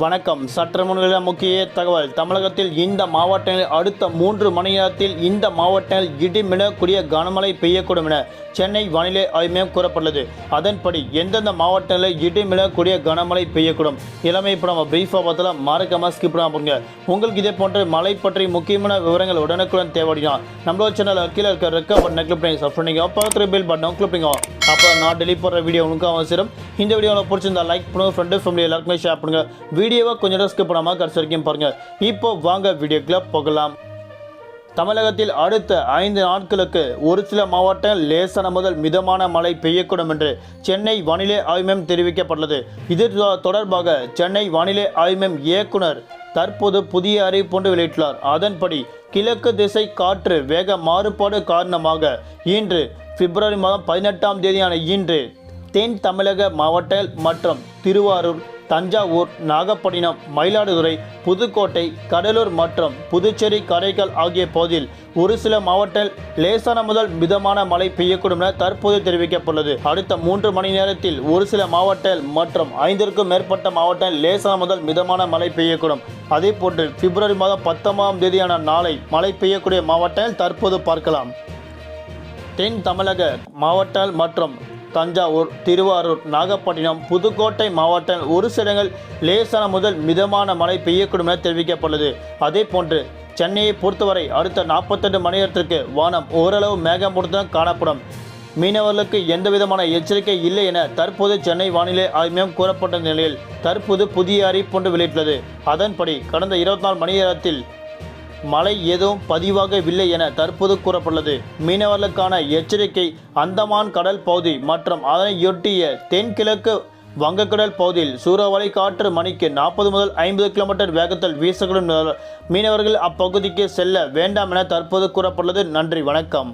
வணக்கம். சற்று முன்னிலை முக்கிய தகவல். தமிழகத்தில் இந்த மாவட்டங்களில் அடுத்த 3 மணி நேரத்தில் இந்த மாவட்டங்களில் இடிமின்னக்கூடிய கனமழை பெய்யக்கூடும் என சென்னை வானிலை ஆய்வு மையம் கூறப்பட்டுள்ளது. அதன்படி எந்தெந்த மாவட்டங்களில் இடிமின்னக்கூடிய கனமழை பெய்யக்கூடும் இளமை இப்போ நம்ம பிரீஃபாக பார்த்தலாம். மறக்காம ஸ்கிப் பண்ணாம போங்க. உங்களுக்கு இதே போன்ற மழை பற்றி முக்கியமான விவரங்கள் உடனுக்குடன் தேவையா நம்மளோட சேனல் கீழே இருக்க ரெக்க பட்டனை கிளிக் பண்ணி சப்ஸ்கிரைப் பண்ணிக்கோ. பக்கத்தில் பெல் பட்டனை கிளிக் பண்ணிக்கோ. அப்போ நான் டெலிட் பண்ணுற வீடியோ உங்களுக்கு அவசியம். இந்த வீடியோவில் பிடிச்சிருந்தா லைக் பண்ணுங்க, ஃப்ரெண்டு ஃபேமிலி எல்லாருக்குமே ஷேர் பண்ணுங்க. வீடியோவை கொஞ்சம் ஸ்கிப் பண்ணாமல் கடைசி வரைக்கும் பாருங்க. இப்போ வாங்க வீடியோக்குள்ள போகலாம். தமிழகத்தில் அடுத்த 5 நாட்களுக்கு ஒரு சில மாவட்டங்கள் லேசான முதல் மிதமான மழை பெய்யக்கூடும் என்று சென்னை வானிலை ஆய்வு மையம் தெரிவிக்கப்பட்டுள்ளது. இது தொடர்பாக சென்னை வானிலை ஆய்வு மையம் இயக்குனர் தற்போது புதிய அறிவிப்பு வெளியிட்டுள்ளார். அதன்படி கிழக்கு திசை காற்று வேக மாறுபாடு காரணமாக இன்று பிப்ரவரி மாதம் 18ஆம் தேதியான இன்று தென் தமிழக மாவட்டங்கள் மற்றும் திருவாரூர், தஞ்சாவூர், நாகப்பட்டினம், மயிலாடுதுறை, புதுக்கோட்டை, கடலூர் மற்றும் புதுச்சேரி, காரைக்கால் ஆகிய பகுதியில் ஒரு சில மாவட்டங்கள் லேசான முதல் மிதமான மழை பெய்யக்கூடும் என தற்போது தெரிவிக்கப்பட்டுள்ளது. அடுத்த 3 மணி நேரத்தில் ஒரு சில மாவட்டங்கள் மற்றும் 5க்கும் மேற்பட்ட மாவட்டங்கள் லேசான முதல் மிதமான மழை பெய்யக்கூடும். அதேபோன்று பிப்ரவரி மாதம் 19ஆம் தேதியான நாளை மழை பெய்யக்கூடிய மாவட்டங்கள் தற்போது பார்க்கலாம். தென் தமிழக மாவட்டங்கள் மற்றும் தஞ்சாவூர், திருவாரூர், நாகப்பட்டினம், புதுக்கோட்டை மாவட்டங்கள் ஒரு சில இடங்கள் லேசான முதல் மிதமான மழை பெய்யக்கூடும் என தெரிவிக்கப்பட்டுள்ளது. அதே போன்று சென்னையை பொறுத்தவரை அடுத்த 48 மணி நேரத்திற்கு வானம் ஓரளவு மேகமூட்டத்துடன் காணப்படும். மீனவர்களுக்கு எந்தவிதமான எச்சரிக்கை இல்லை என தற்போது சென்னை வானிலை ஆய்வு மையம் கூறப்பட்ட நிலையில் தற்போது புதிய அறிவிப்பு வெளியிட்டுள்ளது. அதன்படி கடந்த 24 மணி நேரத்தில் மழை எதுவும் பதிவாகவில்லை என தற்போது கூறப்பட்டுள்ளது. மீனவர்களுக்கான எச்சரிக்கை அந்தமான் கடல் பகுதி மற்றும் அதனையொட்டிய தென்கிழக்கு வங்கக்கடல் பகுதியில் சூறாவளி காற்று மணிக்கு 40 முதல் 50 கிலோமீட்டர் வேகத்தில் வீசக்கூடும். மீனவர்கள் அப்பகுதிக்கு செல்ல வேண்டாம் என தற்போது கூறப்பட்டுள்ளது. நன்றி, வணக்கம்.